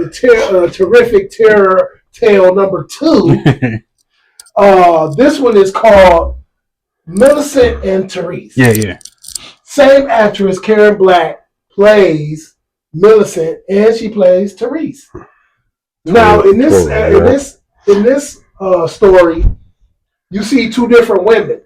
the terrific terror tale number 2. This one is called Millicent and Therese. Yeah. Same actress, Karen Black, plays Millicent, and she plays Therese. Now, in this story, you see 2 different women.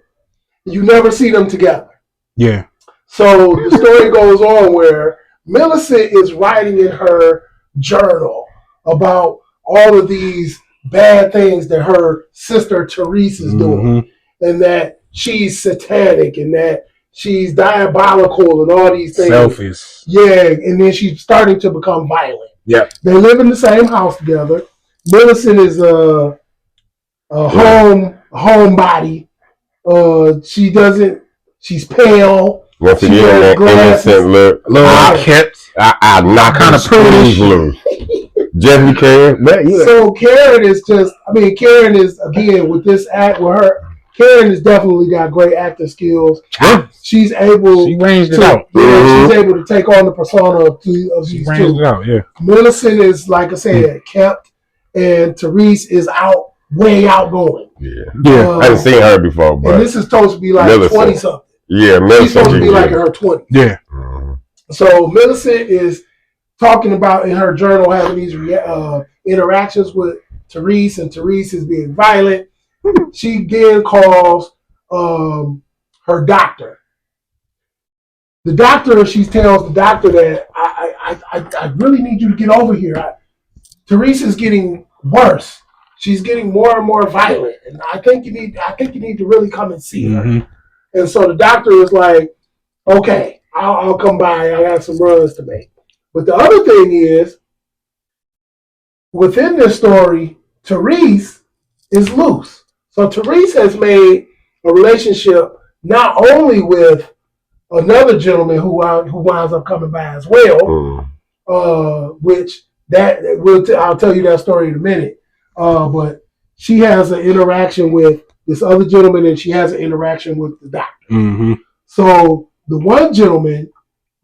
You never see them together. Yeah. So the story goes on where Millicent is writing in her journal about all of these bad things that her sister Therese is doing, and that she's satanic and that she's diabolical and all these things. Selfish. Yeah, and then she's starting to become violent. Yeah. They live in the same house together. Millicent is a homebody. She's pale. Once again, that innocent look. I knock kind of pretty loose. Jeffrey Karen. So Karen is Karen is, again, with this act with her, Karen has definitely got great acting skills. She's able She ranged it out. Yeah, she's able to take on the persona of these 2. It out, yeah. Millicent is, like I said, kept, and Therese is way outgoing. Yeah. I haven't seen her before, but and this is supposed to be like 20-something. Yeah, Millicent. She's supposed to be like in her 20s. Yeah. So Millicent is talking about in her journal having these interactions with Therese, and Therese is being violent. She then calls her doctor. The doctor, she tells the doctor that I really need you to get over here. Therese is getting worse. She's getting more and more violent, and I think you need to really come and see her. And so the doctor is like, okay, I'll come by. I got some runs to make. But the other thing is, within this story, Therese is loose. So Therese has made a relationship not only with another gentleman who winds up coming by as well, I'll tell you that story in a minute. But she has an interaction with this other gentleman, and she has an interaction with the doctor. So the one gentleman,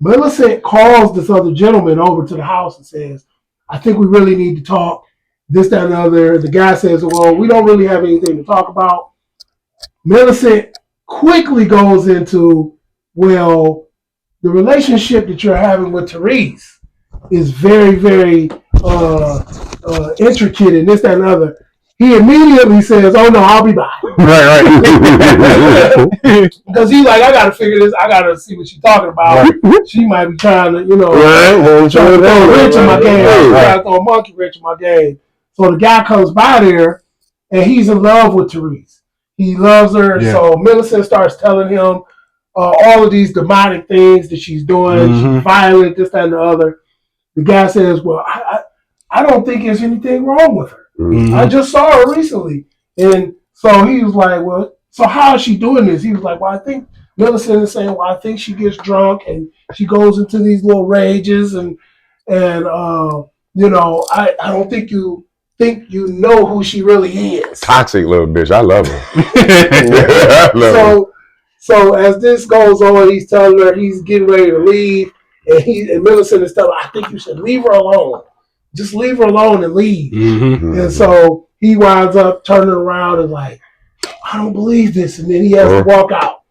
Millicent calls this other gentleman over to the house and says, I think we really need to talk, this, that, and the other. The guy says, well, we don't really have anything to talk about. Millicent quickly goes into, well, the relationship that you're having with Therese is very, very intricate and this, that, and the other. He immediately says, oh, no, I'll be back. Right. Because he's like, I got to figure this. I got to see what she's talking about. Right. She might be trying to, trying to throw a wrench in my game. Trying to throw a monkey wrench in my game. So the guy comes by there, and he's in love with Therese. He loves her. Yeah. So Millicent starts telling him all of these demonic things that she's doing. She's violent, this, that, and the other. The guy says, well, I don't think there's anything wrong with her. I just saw her recently. And so he was like, well, so how is she doing this? He was like, well, I think Millicent is saying, well, I think she gets drunk and she goes into these little rages and I don't think you know who she really is. Toxic little bitch. I love her. So as this goes on, he's telling her he's getting ready to leave, and Millicent is telling her, I think you should leave her alone. Just leave her alone and leave. And so he winds up turning around and like, I don't believe this. And then he has to walk out.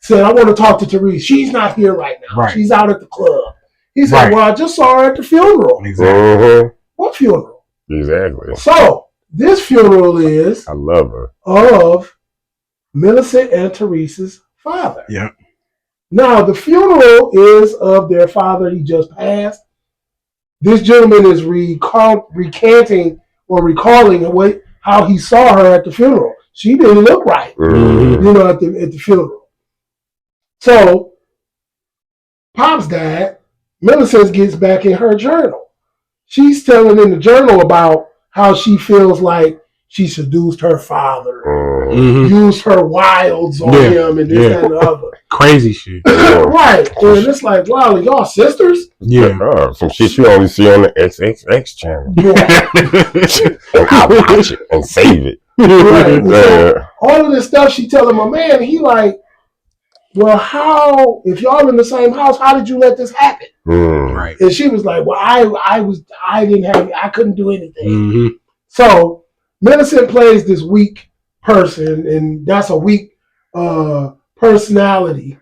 Said, I want to talk to Therese. She's not here right now. Right. She's out at the club. He said, well, I just saw her at the funeral. Exactly. What funeral? Exactly. So this funeral is, I love her, of Millicent and Therese's father. Yeah. Now the funeral is of their father. He just passed. This gentleman is recanting or recalling how he saw her at the funeral. She didn't look right, at the funeral. So, Pops died. Millicent gets back in her journal. She's telling in the journal about how she feels like she seduced her father, used her wilds on him, and this and the other. Crazy shit. Right. And it's like, wow, y'all sisters? Yeah. Some shit you only see on the XXX channel. And I'll watch it and save it. Right. So all of this stuff she telling my man, he like, well, how, if y'all in the same house, how did you let this happen? Right. And she was like, well, I couldn't do anything. Mm-hmm. So Millicent plays this weak person, and that's a weak personality,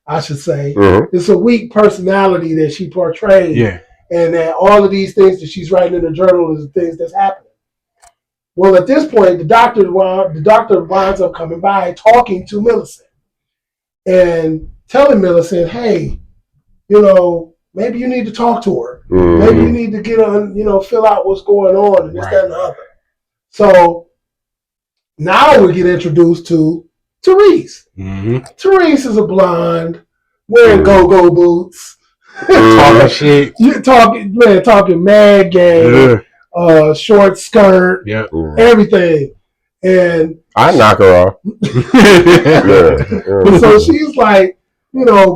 I should say. Mm-hmm. It's a weak personality that she portrays. Yeah. And that all of these things that she's writing in the journal is the things that's happening. Well, at this point, the doctor winds up coming by, talking to Millicent, and telling Millicent, hey, maybe you need to talk to her. Mm-hmm. Maybe you need to get on, fill out what's going on and this, that, and the other. So now we get introduced to Therese. Mm-hmm. Therese is a blonde, wearing go-go boots. Talking shit. You're talking mad game, short skirt, everything. And I knock her off. And so she's like,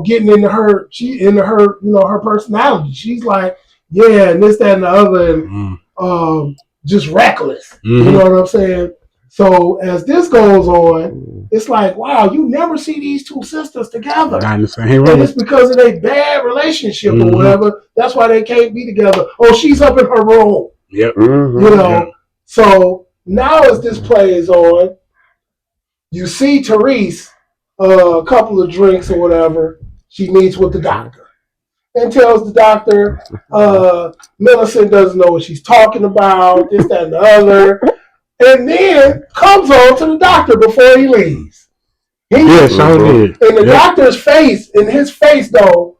getting into her, her personality. She's like, yeah, and this, that, and the other, and just reckless. Mm-hmm. You know what I'm saying? So as this goes on, it's like, wow, you never see these two sisters together. And it's because of their bad relationship or whatever. That's why they can't be together. Oh, she's up in her room. Yep. Mm-hmm. So now as this play is on, you see Therese, a couple of drinks or whatever, she meets with the doctor and tells the doctor, Millicent doesn't know what she's talking about, this, that, and the other. And then comes on to the doctor before he leaves. Yes, I did. And the doctor's face, though,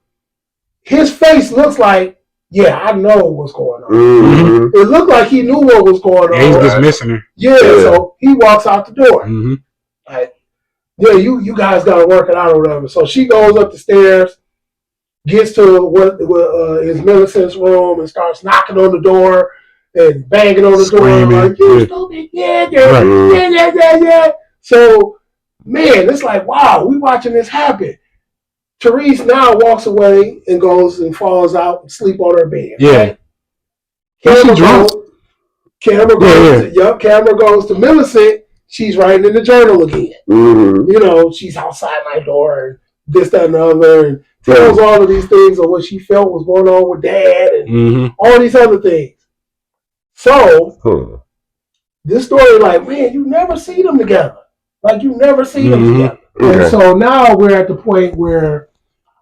his face looks like, yeah, I know what's going on. Mm-hmm. It looked like he knew what was going on. He's dismissing her. Yeah, so he walks out the door. Mm-hmm. Like, yeah, you guys got to work it out or whatever. So she goes up the stairs, gets to what is Millicent's room, and starts knocking on the door. And banging on the Screaming, door like, you stupid, yeah. So, man, it's like, wow, we watching this happen. Therese now walks away and goes and falls out and sleep on her bed. Yeah. Right? Camera goes to Millicent. She's writing in the journal again. Mm-hmm. She's outside my door and this, that, and the other, and tells all of these things of what she felt was going on with Dad and all these other things. So, this story, like, man, you never see them together. Like, you never see them together. Okay. And so now we're at the point where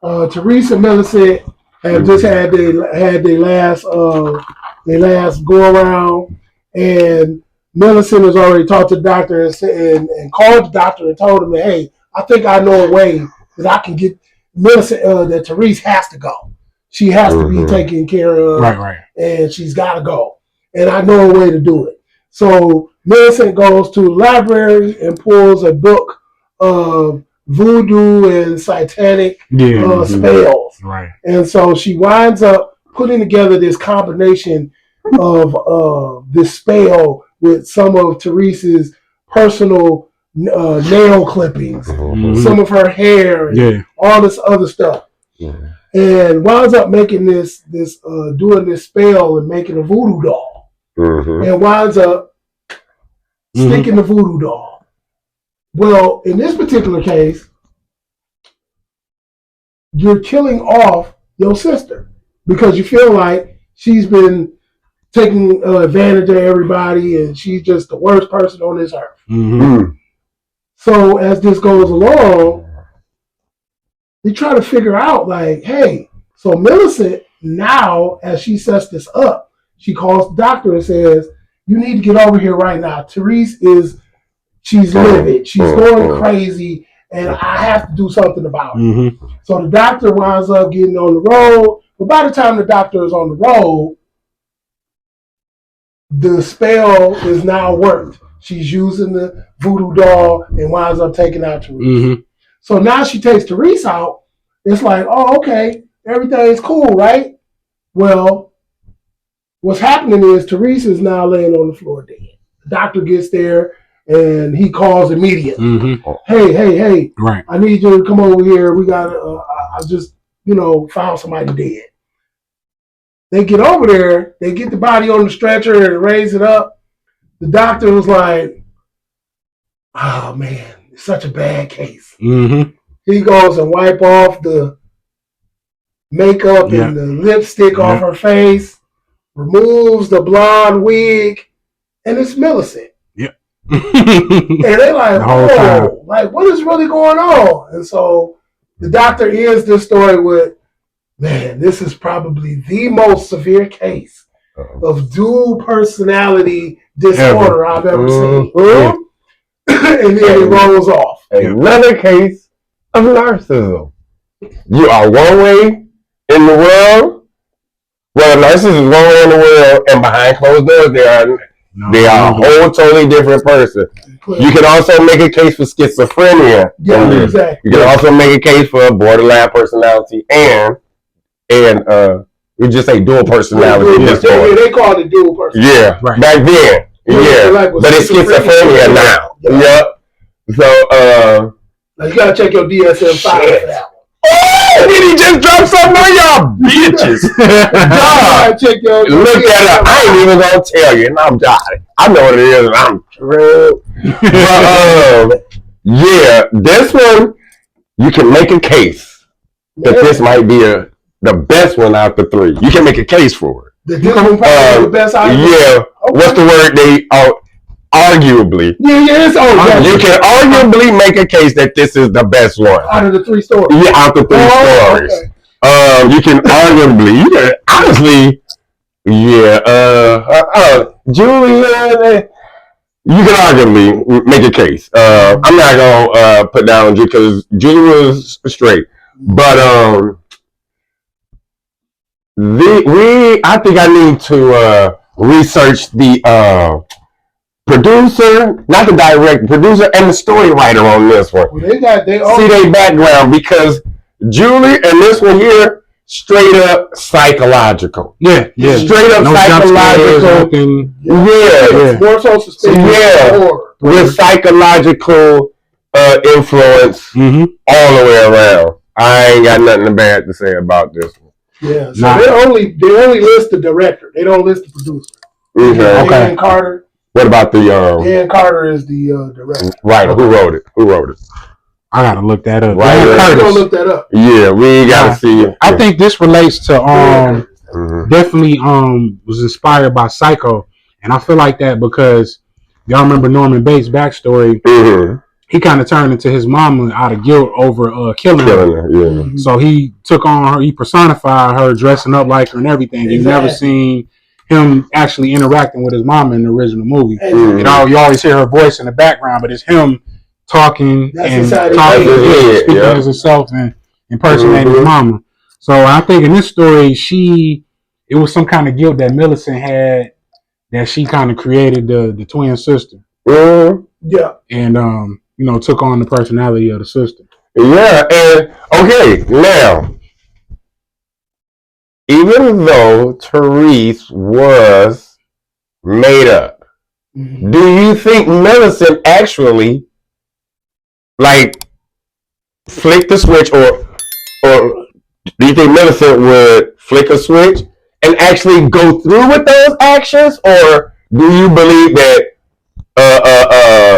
Therese and Millicent have just had their last go around, and Millicent has already talked to the doctor and called the doctor and told him that, hey, I think I know a way that I can get Millicent, that Therese has to go. She has to be taken care of, right, and she's got to go. And I know a way to do it. So Millicent goes to the library and pulls a book of voodoo and satanic spells. Right. And so she winds up putting together this combination of this spell with some of Therese's personal nail clippings, some of her hair, and all this other stuff. Yeah. And winds up making doing this spell and making a voodoo doll. And winds up sticking the voodoo doll. Well, in this particular case, you're killing off your sister because you feel like she's been taking advantage of everybody and she's just the worst person on this earth. Mm-hmm. So as this goes along, they try to figure out like, hey, so Millicent now, as she sets this up, she calls the doctor and says, you need to get over here right now. Therese she's livid. She's going crazy, and I have to do something about it. Mm-hmm. So the doctor winds up getting on the road. But by the time the doctor is on the road, the spell is now worked. She's using the voodoo doll and winds up taking out Therese. Mm-hmm. So now she takes Therese out. It's like, oh, okay, everything's cool, right? Well, what's happening is Therese is now laying on the floor dead. The doctor gets there and he calls immediately. Mm-hmm. Hey, right. I need you to come over here. We got I just, found somebody dead. They get over there, they get the body on the stretcher and raise it up. The doctor was like, oh man, it's such a bad case. Mm-hmm. he goes and wipe off the makeup and the lipstick off her face, removes the blonde wig, and it's Millicent. Yep. And they're like, whoa, like, what is really going on? And so the doctor ends this story with, man, this is probably the most severe case of dual personality disorder I've ever seen. And then it rolls off. Another case of narcissism. You are one way in the world. Well, narcissist is one way in the world, and behind closed doors, they are a whole totally different person. You can also make a case for schizophrenia. Yeah, exactly. You can also make a case for borderline personality and we just say dual personality. They called it dual personality. Yeah, right. Back then. Yeah, like but it's schizophrenia now. Yep. So, now you gotta check your DSM-5 for that one. Oh, did he just drop something on y'all bitches? God, look at it. I ain't even gonna tell you, and I'm dying. I know what it is, and I'm true. But yeah, this one you can make a case that this might be the best one out the three. You can make a case for it. The best out of yeah. Okay. What's the word they arguably? Yeah, it's you can arguably make a case that this is the best one out of the three stories. Yeah, out of the three stories. Okay. You can arguably, honestly, Julia. You can arguably make a case. I'm not gonna put down Julia because Julia was straight, but I think I need to research the producer, not the director, producer and the story writer on this one. Well, see their background because Julie and this one here straight up psychological. Yeah. Straight up psychological. More so suspicious. With psychological influence all the way around. I ain't got nothing bad to say about this one. Yeah, so they only list the director. They don't list the producer. Okay. Dan Carter. What about the Dan Carter is the director. Writer. Who wrote it? I gotta look that up. Dan Curtis. Look that up. Yeah, we gotta see it. I think this relates to definitely was inspired by Psycho, and I feel like that because y'all remember Norman Bates' backstory. He kind of turned into his mama out of guilt over killing her. Yeah. So he took on her, he personified her, dressing up like her and everything. Exactly. You've never seen him actually interacting with his mama in the original movie. You know, you always hear her voice in the background, but it's him talking speaking as himself and impersonating his mama. So I think in this story, it was some kind of guilt that Millicent had that she kind of created the twin sister. Yeah. And took on the personality of the sister. Yeah, and okay, now even though Therese was made up, do you think Millicent actually flick the switch or do you think Millicent would flick a switch and actually go through with those actions, or do you believe that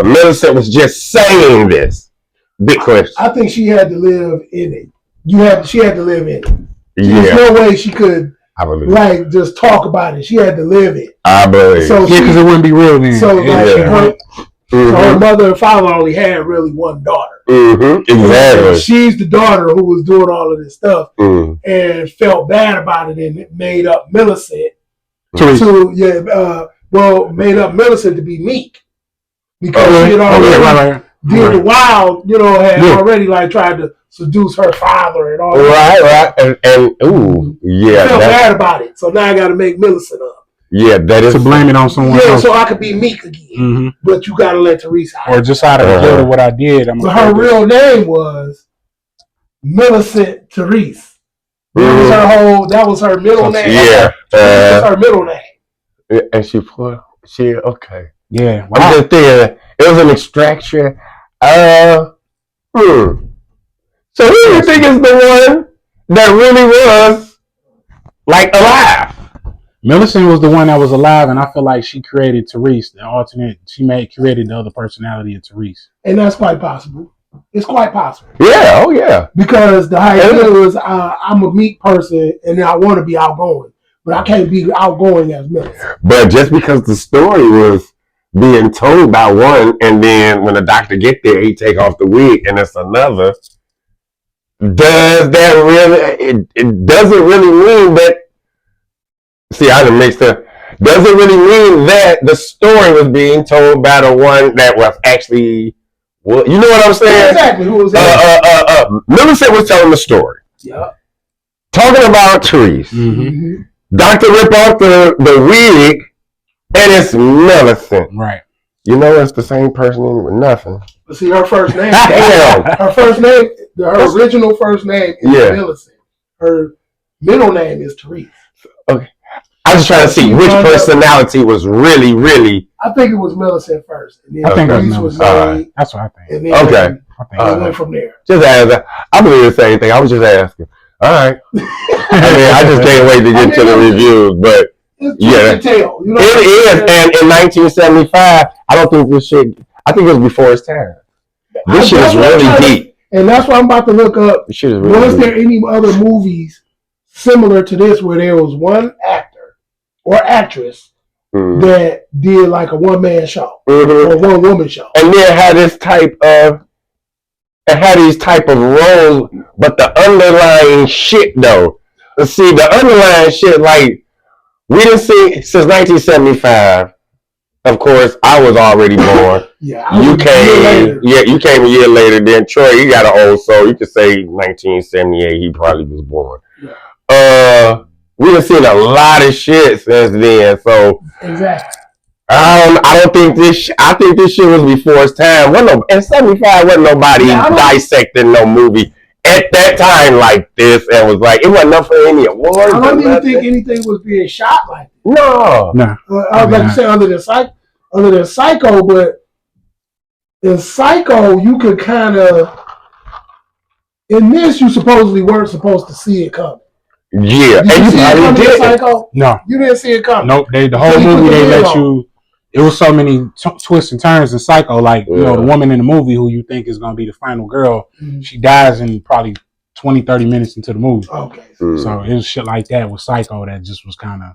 Millicent was just saying this? Big question. I think she had to live in it. She had to live in it. There's no way she could just talk about it. She had to live it. I believe. So because it wouldn't be real then. So her mother and father only had really one daughter. Exactly. She's the daughter who was doing all of this stuff and felt bad about it and made up Millicent made up Millicent to be meek because she had already did the wild, had already tried to seduce her father and all that. Right. And felt bad about it. So now I got to make Millicent up. Yeah, that is to blame it on someone else. So I could be meek again. But you got to let Therese out. Or just out of the guilt of what I did. So her real name was Millicent Therese. That was her middle name. Yeah. That was her middle name. And okay. Yeah. Wow. I'm just thinking it was an extraction. So who do you think is the one that really was alive? Millicent was the one that was alive, and I feel like she created Therese, the alternate. She created the other personality of Therese. And that's quite possible. It's quite possible. Yeah, oh yeah. Because the idea was I'm a meek person and I want to be outgoing, but I can't be outgoing as Millicent. But just because the story was being told by one, and then when the doctor get there, he take off the wig, and it's another. Does that really? It doesn't really mean that. See, I done mixed up. Does it really mean that the story was being told by the one that was actually? Well, you know what I'm saying? Exactly. Who was that? Millicent was telling the story. Yeah. Talking about Therese. Mm-hmm. Doctor rip off the wig, and it's Millicent. Right. You know it's the same person with nothing. But see, her first name. Damn. Her first name. Her original first name is Millicent. Her middle name is Therese. Okay. I was trying to see which personality was really, really. I think it was Millicent first. And then I think Therese was made. That's what I think. And then it went from there. Just ask. I believe the same thing. I was just asking. All right. I just can't wait to get to the reviews, but it's tell, you know it is. And in 1975, I don't think this shit. I think it was before its time. This shit is really deep. And that's what I'm about to look up. Was there any other movies similar to this where there was one actor or actress that did like a one-man show or one-woman show? And then had this type of these type of roles, but the underlying shit though. Let's see, the underlying shit, like we didn't see since 1975. Of course, I was already born. You came a year later. Then Troy, he got an old soul. You could say 1978. He probably was born. Yeah. We done seen a lot of shit since then. So exactly. I don't think this. I think this shit was before its time. In '75, wasn't nobody dissecting no movie at that time like this, and was like, it wasn't up for any awards. I don't even think anything was being shot like this. No. I was about to say under the Psycho, but in Psycho, you could kind of. In this, you supposedly weren't supposed to see it coming. Yeah, and you probably did. Psycho? No, you didn't see it coming. Nope. The whole movie they let you. It was so many twists and turns in Psycho. Like, you know, the woman in the movie who you think is going to be the final girl, she dies in probably 20, 30 minutes into the movie. Okay. So it was shit like that with Psycho that just was kind of